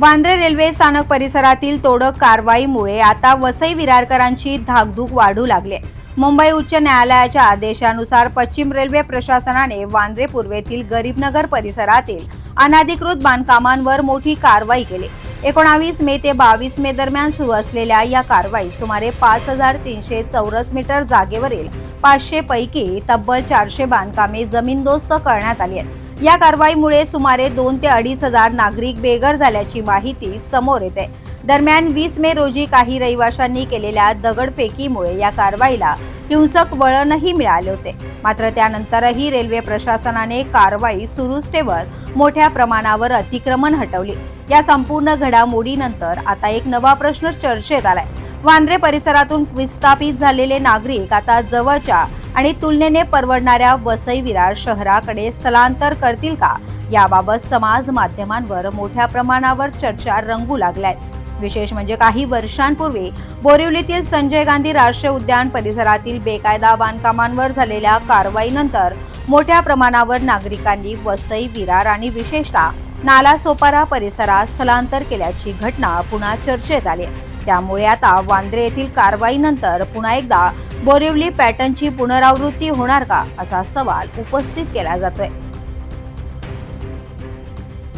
Vandre railway स्थानक परिसरातील तोडक कारवाईमुळे आता वसई विरारकरांची धाकधूक वाढू लागली आहे। मुंबई उच्च न्यायालयाच्या आदेशानुसार पश्चिम रेल्वे प्रशासनाने वांद्रे पूर्वेतील गरीबनगर परिसरातील अनधिकृत बांधकामांवर मोठी कारवाई केली। 19 मे ते 22 मे दरम्यान सुरू असलेल्या या कारवाईत सुमारे 5300 चौरस मीटर जागेवरील 500 पैकी तब्बल 400 बांधकामे जमीनदोस्त करण्यात आली आहेत। या कारवाईमुळे सुमारे 2 ते 2.5 हजार नागरिक बेघर झाल्याची माहिती समोर येते। दरम्यान 20 मे रोजी काही रहिवाशांनी केलेल्या दगडफेकीमुळे या कारवाईला हिंसक वळणही मिळाले होते। मात्र त्यानंतरही रेल्वे प्रशासनाने कारवाई सुरूच ठेवत मोठ्या प्रमाणावर अतिक्रमण हटवली। या संपूर्ण घडामोडीनंतर आता एक नवा प्रश्न चर्चेत आलाय। वांद्रे परिसरातून विस्थापित झालेले नागरिक आता जवळच्या आणि तुलनेने परवडणाऱ्या वसई विरार शहराकडे स्थलांतर करतील का, याबाबत समाज माध्यमांवर मोठ्या प्रमाणावर चर्चा रंगू लागल्यात। विशेष म्हणजे काही वर्षांपूर्वी बोरिवलीतील संजय गांधी राष्ट्रीय उद्यान परिसरातील बेकायदा बांधकामांवर झालेल्या कारवाईनंतर मोठ्या प्रमाणावर नागरिकांनी वसई विरार आणि विशेषतः नालासोपारा परिसरात स्थलांतर केल्याची घटना पुन्हा चर्चेत आली। त्यामुळे आता वांद्रे येथील कारवाईनंतर पुन्हा एकदा बोरिवली पॅटर्नची पुनरावृत्ती होणार का, असा सवाल उपस्थित केला जातोय।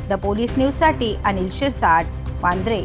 द पोलीस न्यूज साठी अनिल शिरसाट, वांद्रे।